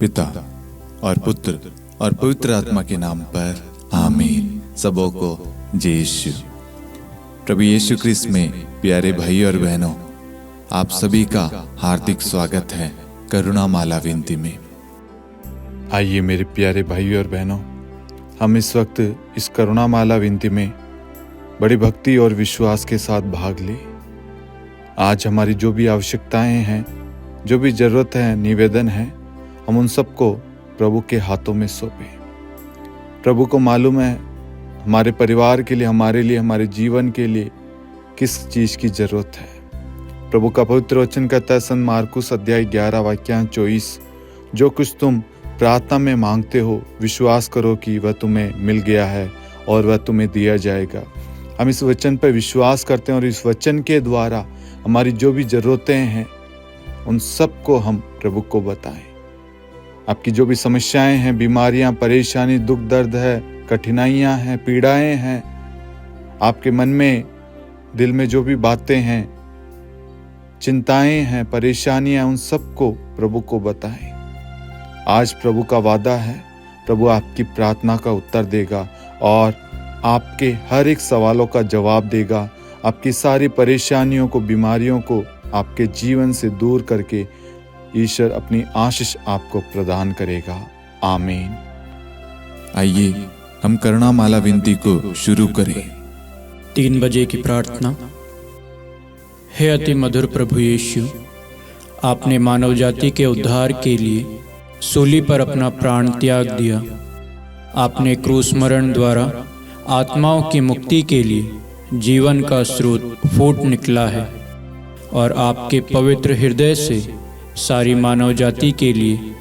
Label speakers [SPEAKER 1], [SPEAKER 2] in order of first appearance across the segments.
[SPEAKER 1] पिता और पुत्र और पवित्र आत्मा के नाम पर आमीन। सबों को जय यीशु। प्रभु यीशु क्रिस्त में प्यारे भाई और बहनों, आप सभी का हार्दिक स्वागत है करुणा माला विनती में। आइए मेरे प्यारे भाई और बहनों, हम इस वक्त इस करुणा माला विनती में बड़ी भक्ति और विश्वास के साथ भाग ले। आज हमारी जो भी आवश्यकताएं हैं, जो भी जरूरत है, निवेदन है, हम उन सबको प्रभु के हाथों में सौंपें। प्रभु को मालूम है हमारे परिवार के लिए, हमारे लिए, हमारे जीवन के लिए किस चीज की जरूरत है। प्रभु का पवित्र वचन कहता है संत मार्कुस अध्याय 11 वाक्य 24, जो कुछ तुम प्रार्थना में मांगते हो विश्वास करो कि वह तुम्हें मिल गया है और वह तुम्हें दिया जाएगा। हम इस वचन पर विश्वास करते हैं और इस वचन के द्वारा हमारी जो भी जरूरतें हैं उन सबको हम प्रभु को बताएं। आपकी जो भी समस्याएं हैं, बीमारियां, परेशानी, दुख दर्द है, कठिनाइयां हैं, पीड़ाएं हैं, आपके मन में, दिल में जो भी बातें हैं, चिंताएं हैं, परेशानियां, उन सबको प्रभु को बताएं। आज प्रभु का वादा है, प्रभु आपकी प्रार्थना का उत्तर देगा और आपके हर एक सवालों का जवाब देगा। आपकी सारी परेशानियों को, बीमारियों को आपके जीवन से दूर करके ईश्वर अपनी आशीष आपको प्रदान करेगा। आमीन। आइए हम करुणा माला विनती को शुरू करें।
[SPEAKER 2] 3 बजे की प्रार्थना। हे अति मधुर प्रभु यीशु, आपने मानव जाति के उद्धार के लिए सूली पर अपना प्राण त्याग दिया। आपने क्रूस मरण द्वारा आत्माओं की मुक्ति के लिए जीवन का स्रोत फूट निकला है और आपके पवित्र हृदय से सारी मानव जाति के लिए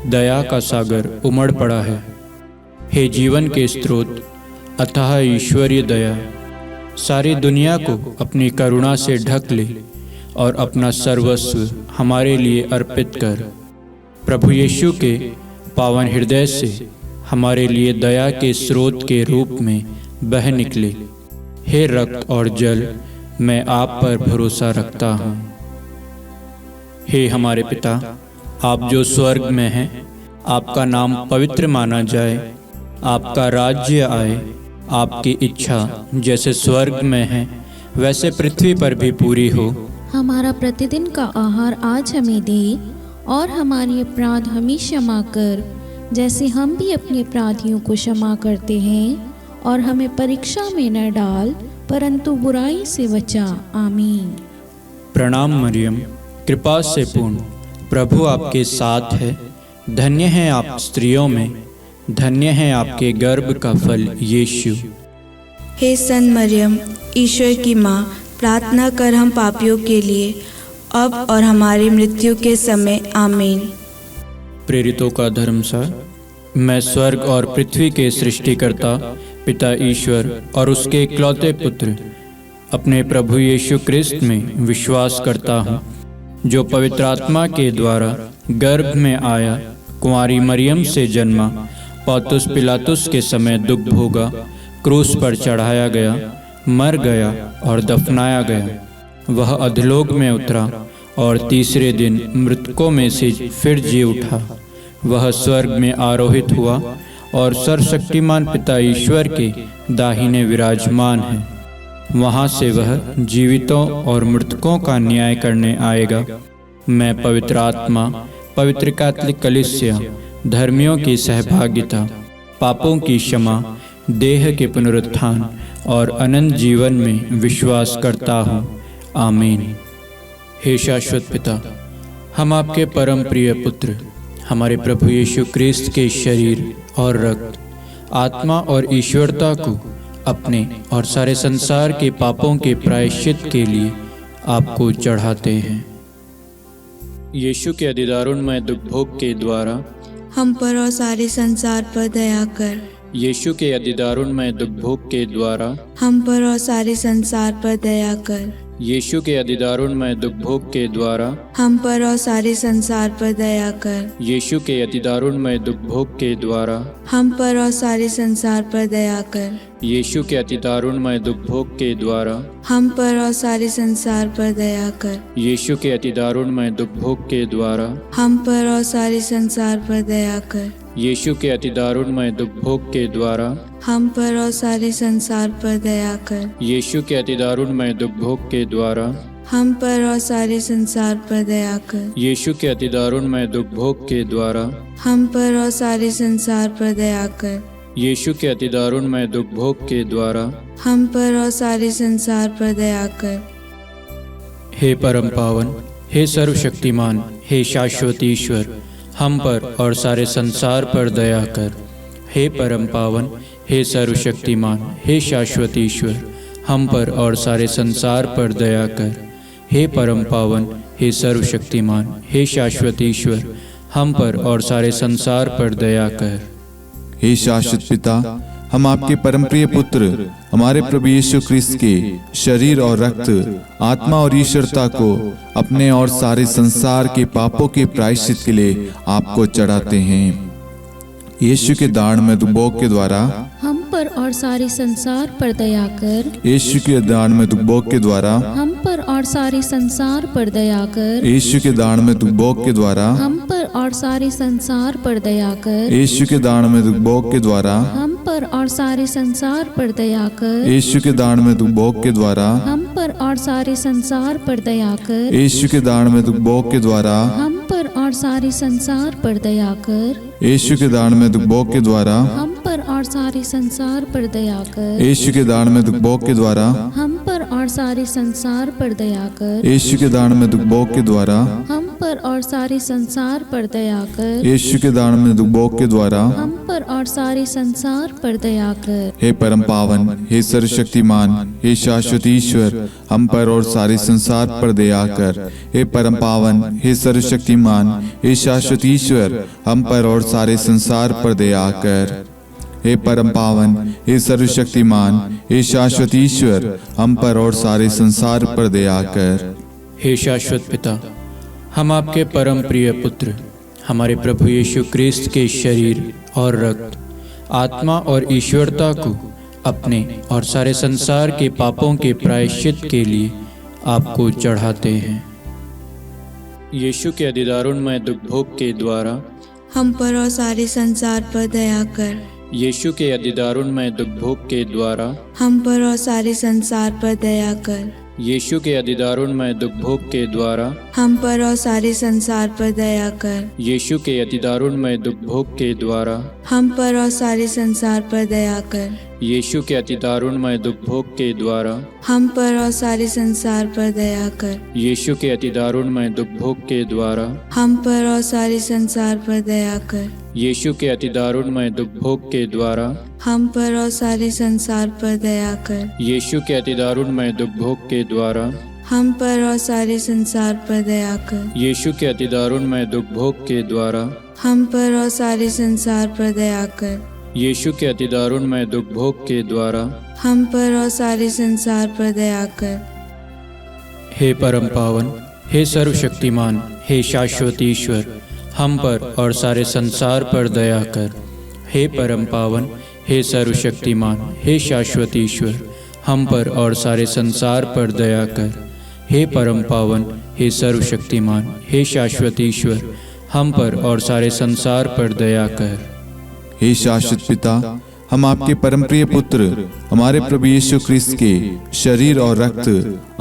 [SPEAKER 2] दया का सागर उमड़ पड़ा है। हे जीवन के स्रोत, अथाह ईश्वरीय दया, सारी दुनिया को अपनी करुणा से ढक ले और अपना सर्वस्व हमारे लिए अर्पित कर। प्रभु यीशु के पावन हृदय से हमारे लिए दया के स्रोत के रूप में बह निकले। हे रक्त और जल, मैं आप पर भरोसा रखता हूँ। हे हमारे पिता, आप जो स्वर्ग में हैं, आपका नाम पवित्र माना जाए, आपका राज्य आए, आपकी इच्छा जैसे स्वर्ग में है वैसे पृथ्वी पर भी पूरी हो।
[SPEAKER 3] हमारा प्रतिदिन का आहार आज हमें दे और हमारे अपराध हमें क्षमा कर, जैसे हम भी अपने अपराधियों को क्षमा करते हैं, और हमें परीक्षा में न डाल परंतु बुराई से बचा। आमीन।
[SPEAKER 2] प्रणाम मरियम, कृपा से पूर्ण, प्रभु आपके साथ है। धन्य है आप स्त्रियों में, धन्य है आपके गर्भ का फल यीशु।
[SPEAKER 4] हे संत मरियम, ईश्वर की माँ, प्रार्थना कर हम पापियों के लिए, अब और हमारी मृत्यु के समय। आमीन।
[SPEAKER 2] प्रेरितों का धर्मसार। मैं स्वर्ग और पृथ्वी के सृष्टिकर्ता पिता ईश्वर और उसके इकलौते पुत्र अपने प्रभु यीशु क्रिस्त में विश्वास करता हूँ, जो पवित्र आत्मा के द्वारा गर्भ में आया, कुंवारी मरियम से जन्मा, पौंतुस पिलातुस के समय दुख भोगा, क्रूस पर चढ़ाया गया, मर गया और दफनाया गया। वह अधोलोक में उतरा और तीसरे दिन मृतकों में से फिर जी उठा। वह स्वर्ग में आरोहित हुआ और सर्वशक्तिमान पिता ईश्वर के दाहिने विराजमान है। वहाँ से वह जीवितों और मृतकों का न्याय करने आएगा। मैं पवित्र आत्मा, पवित्र कैथोलिक कलीसिया, धर्मियों की सहभागिता, पापों की क्षमा, देह के पुनरुत्थान और अनंत जीवन में विश्वास करता हूँ। आमीन। हे शाश्वत पिता, हम आपके परम प्रिय पुत्र, हमारे प्रभु यीशु क्रिस्त के शरीर और रक्त, आत्मा और ईश्वरता को अपने और सारे संसार के पापों के प्रायश्चित के लिए आपको चढ़ाते हैं। यीशु के अधिदारुणमय दुख भोग के द्वारा
[SPEAKER 4] हम पर और सारे संसार पर दया कर।
[SPEAKER 2] यीशु के अधिदारुणमय दुख भोग के द्वारा
[SPEAKER 4] हम पर और सारे संसार पर दया कर।
[SPEAKER 2] यीशु के अतिदारुणमय दुख भोग के द्वारा
[SPEAKER 4] हम पर और सारे संसार पर दया कर।
[SPEAKER 2] यीशु के अतिदारुणमय दुख भोग के द्वारा
[SPEAKER 4] हम पर और सारे संसार पर दया कर।
[SPEAKER 2] यीशु के अतिदारुणमय दुख भोग के द्वारा
[SPEAKER 4] हम पर और सारे संसार पर दया कर।
[SPEAKER 2] यीशु के अतिदारुणमय दुख भोग के द्वारा
[SPEAKER 4] हम पर और सारे संसार पर दया कर।
[SPEAKER 2] यीशु के अतिदारुणमय दुख भोग के द्वारा
[SPEAKER 4] हम पर और सारे संसार पर दया कर।
[SPEAKER 2] यीशु के अतिदारुणमय दुख भोग के द्वारा
[SPEAKER 4] हम पर और सारे संसार पर दया कर।
[SPEAKER 2] यीशु के अतिदारुणमय दुख भोग के द्वारा
[SPEAKER 4] हम पर और सारे संसार पर दया कर।
[SPEAKER 2] यीशु के अतिदारुणमय दुख भोग के द्वारा
[SPEAKER 4] हम पर और सारे संसार पर दया कर।
[SPEAKER 2] हे परम पावन, हे सर्वशक्तिमान, हे शाश्वत ईश्वर, हम पर और सारे संसार पर दया कर। हे परम पावन, हे सर्वशक्तिमान, हे शाश्वत ईश्वर, हम पर और सारे संसार पर दया कर। हे परम पावन, हे सर्वशक्तिमान, हे शाश्वत ईश्वर, हम पर और सारे संसार पर दया कर।
[SPEAKER 1] हे शाश्वत पिता, हम आपके परम प्रिय पुत्र हमारे प्रभु यीशु क्रिस्त के शरीर और रक्त, आत्मा और ईश्वरता को अपने और सारे संसार के पापों के प्रायश्चित के लिए आपको चढ़ाते हैं। यीशु के दान में दुबोग के द्वारा
[SPEAKER 3] हम पर और सारे संसार पर दया कर।
[SPEAKER 1] यीशु के दान में दुबोग के द्वारा
[SPEAKER 3] हम पर और सारे संसार पर दया कर।
[SPEAKER 1] यीशु के दान में दुबोग के द्वारा
[SPEAKER 3] हम पर और सारे संसार पर दया कर।
[SPEAKER 1] यीशु के दान में दुबोग के द्वारा
[SPEAKER 3] हम पर और सारे संसार पर दया कर।
[SPEAKER 1] यीशु के दान में दुबोग के द्वारा
[SPEAKER 3] हम पर और सारे संसार पर दया कर।
[SPEAKER 1] यीशु के दान में दुबोग के द्वारा
[SPEAKER 3] हम पर और सारे संसार पर दया कर।
[SPEAKER 1] यीशु के दान में दुबोग के द्वारा
[SPEAKER 3] हम पर और सारे संसार पर दया कर।
[SPEAKER 1] यीशु के दान में दुबोग के द्वारा
[SPEAKER 3] हम पर और सारे संसार पर दया कर।
[SPEAKER 1] यीशु के दान में दुबोग के द्वारा
[SPEAKER 3] हम पर और सारे संसार पर दया कर।
[SPEAKER 1] यीशु के दान में दुबोग के द्वारा
[SPEAKER 3] हम पर और सारे संसार पर दया कर।
[SPEAKER 1] हे परम पावन, हे सर्वशक्तिमान, हे शाश्वत ईश्वर, हम पर और सारे संसार पर दया कर। हे परम पावन, हे सर्वशक्तिमान, हे शाश्वत ईश्वर, हम पर और सारे संसार पर दया कर। हे परम पावन, हे सर्वशक्तिमान, हे शाश्वत ईश्वर, हम पर और सारे संसार पर दया कर।
[SPEAKER 2] हे शाश्वत पिता, हम आपके परम प्रिय पुत्र हमारे प्रभु यीशु क्रिस्त के शरीर और रक्त, आत्मा और ईश्वरता को अपने और सारे संसार के पापों के प्रायश्चित के लिए आपको चढ़ाते हैं। यीशु के अतिदारुणमय दुख भोग के द्वारा
[SPEAKER 4] हम पर और सारे संसार पर दया कर।
[SPEAKER 2] यीशु के अतिदारुणमय दुख भोग के द्वारा
[SPEAKER 4] हम पर और सारे संसार पर दया कर।
[SPEAKER 2] यीशु के अतिदारुणमय दुख भोग के द्वारा
[SPEAKER 4] हम पर और सारे संसार पर दया कर।
[SPEAKER 2] यीशु के अतिदारुणमय दुख भोग के द्वारा
[SPEAKER 4] हम पर और सारे संसार पर दया कर।
[SPEAKER 2] यीशु के अतिदारुणमय दुख भोग के द्वारा
[SPEAKER 4] हम पर और सारे संसार पर दया कर।
[SPEAKER 2] यीशु के अतिदारुणमय दुख भोग के द्वारा
[SPEAKER 4] हम पर और सारे संसार पर दया कर।
[SPEAKER 2] यीशु के अतिदारुणमय दुख भोग के द्वारा
[SPEAKER 4] हम पर और सारे संसार पर दया कर।
[SPEAKER 2] यीशु के अतिदारुणमय दुख भोग के द्वारा
[SPEAKER 4] हम पर और सारे संसार पर दया कर।
[SPEAKER 2] यीशु के अतिदारुणमय दुख भोग के द्वारा
[SPEAKER 4] हम पर और सारे संसार पर दया कर।
[SPEAKER 2] यीशु के अतिदारुणमय दुख भोग के द्वारा
[SPEAKER 4] हम पर और सारे संसार पर दया कर।
[SPEAKER 2] हे परम पावन, हे सर्वशक्तिमान, हे शाश्वत ईश्वर, हम पर और सारे संसार पर दया कर। हे परम पावन, हे सर्वशक्तिमान, हे शाश्वत ईश्वर, हम पर और सारे संसार पर दया कर। हे परम पावन, हे सर्वशक्तिमान, हे शाश्वत ईश्वर, हम पर और सारे संसार पर दया कर।
[SPEAKER 1] हे शाश्वत पिता, हम आपके परम प्रिय पुत्र हमारे प्रभु यीशु क्रिस्त के शरीर और रक्त,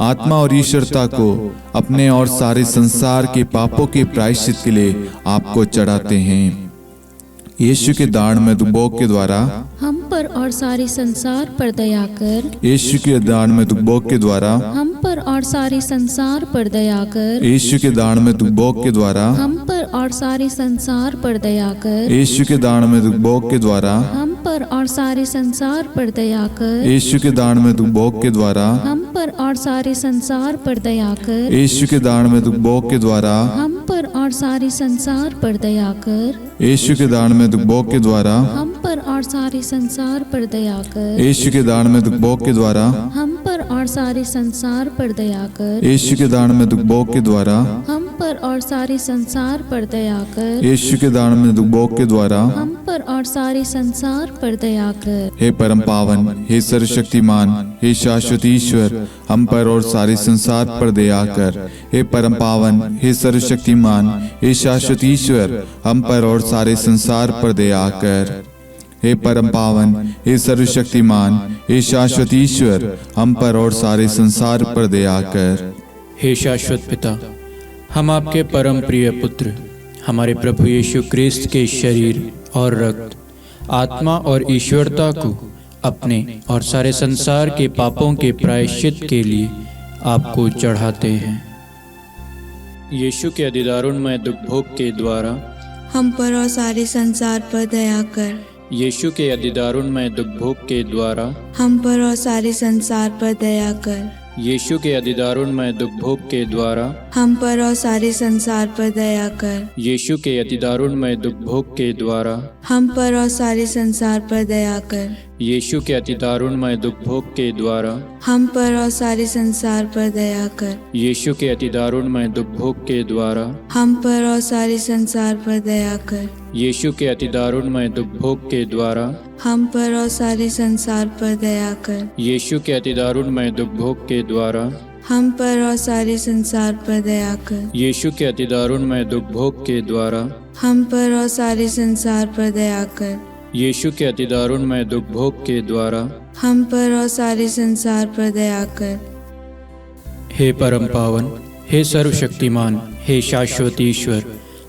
[SPEAKER 1] आत्मा और ईश्वरता को अपने और सारे संसार के पापों के प्रायश्चित के लिए आपको चढ़ाते हैं। यीशु के दान में दुबोग के द्वारा
[SPEAKER 3] हम पर और सारे संसार पर दया कर।
[SPEAKER 1] यीशु के दान में दुबोग के द्वारा
[SPEAKER 3] हम पर और सारे संसार पर दया कर।
[SPEAKER 1] यीशु के दान में दुबोग के द्वारा
[SPEAKER 3] हम पर और सारे संसार पर दया कर।
[SPEAKER 1] यीशु के दान में दुबोग के द्वारा
[SPEAKER 3] हम पर और सारे संसार पर दया कर।
[SPEAKER 1] यीशु के दान में दुबोग के द्वारा
[SPEAKER 3] हम पर और सारे संसार पर दया कर।
[SPEAKER 1] यीशु के दान में दुबोग के द्वारा
[SPEAKER 3] हम पर और सारे संसार पर दया कर।
[SPEAKER 1] यीशु के दान में दुबोग के द्वारा
[SPEAKER 3] हम पर और सारे संसार पर दया कर।
[SPEAKER 1] यीशु के दान में दुबोग के द्वारा
[SPEAKER 3] हम पर और सारे संसार पर दया कर।
[SPEAKER 1] यीशु के दान में दुख भोग के द्वारा
[SPEAKER 3] हम पर और सारे संसार पर दया कर।
[SPEAKER 1] यीशु के दान में दुख भोग के द्वारा
[SPEAKER 3] हम पर और सारे संसार पर दया कर।
[SPEAKER 1] हे परम पावन, हे सर्वशक्तिमान, हे शाश्वत ईश्वर, हम पर और सारे संसार पर दया कर। हे परम पावन, हे सर्वशक्तिमान, हे शाश्वत ईश्वर, हम पर और सारे संसार पर दया कर। हे परम पावन, हे सर्वशक्तिमान, हे शाश्वत ईश्वर, हम पर और सारे संसार पर दया कर।
[SPEAKER 2] हे शाश्वत पिता, हम आपके परम प्रिय पुत्र हमारे प्रभु यीशु क्रिस्त के शरीर और रक्त, आत्मा और ईश्वरता को अपने और सारे संसार के पापों के प्रायश्चित के लिए आपको चढ़ाते हैं। यीशु के अधिदारुणमय दुख भोग के द्वारा
[SPEAKER 4] हम पर और सारे संसार पर दया कर।
[SPEAKER 2] यीशु के अधिदारुणमय दुख भोग के द्वारा
[SPEAKER 4] हम पर और सारे संसार पर दया कर।
[SPEAKER 2] यीशु के अधिदारुणमय दुख भोग के द्वारा
[SPEAKER 4] हम पर और सारे संसार पर दया कर।
[SPEAKER 2] यीशु के अधिदारुणमय दुख भोग के द्वारा
[SPEAKER 4] हम पर और सारे संसार पर दया कर।
[SPEAKER 2] यीशु के अधिदारुणमय दुख भोग के द्वारा
[SPEAKER 4] हम पर और सारे संसार पर दया कर।
[SPEAKER 2] यीशु के अधिदारुणमय दुख भोग के द्वारा
[SPEAKER 4] हम पर और सारे संसार पर दया कर।
[SPEAKER 2] यीशु के अधिदारुणमय दुख भोग के द्वारा
[SPEAKER 4] हम पर और सारे संसार पर दया कर।
[SPEAKER 2] यीशु के अधिदारुणमय दुख भोग के द्वारा
[SPEAKER 4] हम पर और सारे संसार पर दया कर।
[SPEAKER 2] यीशु के अधिदारुणमय दुख भोग के द्वारा
[SPEAKER 4] हम पर और सारे संसार पर दया कर।
[SPEAKER 2] यीशु के अधिदारुणमय दुख भोग के द्वारा
[SPEAKER 4] हम पर और सारे संसार पर दया कर।
[SPEAKER 2] हे परम पावन, हे सर्वशक्तिमान, हे शाश्वत ईश्वर,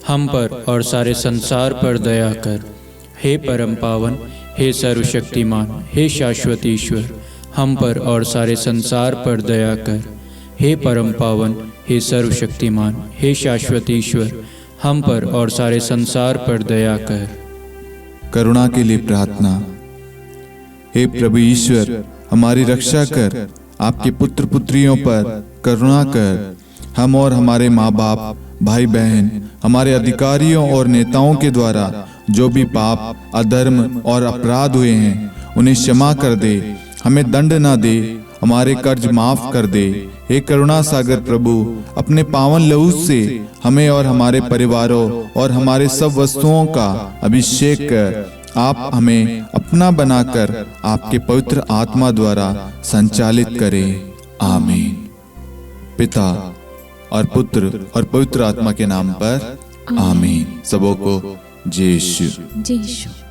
[SPEAKER 2] हम पर और सारे संसार पर दया कर। हे परम पावन, हे सर्वशक्तिमान, हे शाश्वत ईश्वर, हम पर और सारे संसार पर दया कर। हे परम पावन, हे सर्वशक्तिमान, हे शाश्वत ईश्वर, हम पर और सारे संसार पर दया कर।
[SPEAKER 1] करुणा के लिए प्रार्थना। हे प्रभु ईश्वर, हमारी रक्षा कर, आपके पुत्र पुत्रियों पर करुणा कर। हम और हमारे माँ बाप, भाई बहन, हमारे अधिकारियों और नेताओं के द्वारा जो भी पाप, अधर्म और अपराध हुए हैं, उन्हें क्षमा कर दे। हमें दंड ना दे, हमारे कर्ज माफ कर दे। हे करुणा सागर प्रभु, अपने पावन लहू से हमें और हमारे परिवारों और हमारे सब वस्तुओं का अभिषेक कर। आप हमें अपना बनाकर आपके पवित्र आत्मा द्वारा संचालित करें। आमीन। पिता और पुत्र और पवित्र आत्मा के नाम पर आमीन। सबों को जय यीशु।
[SPEAKER 3] जय यीशु।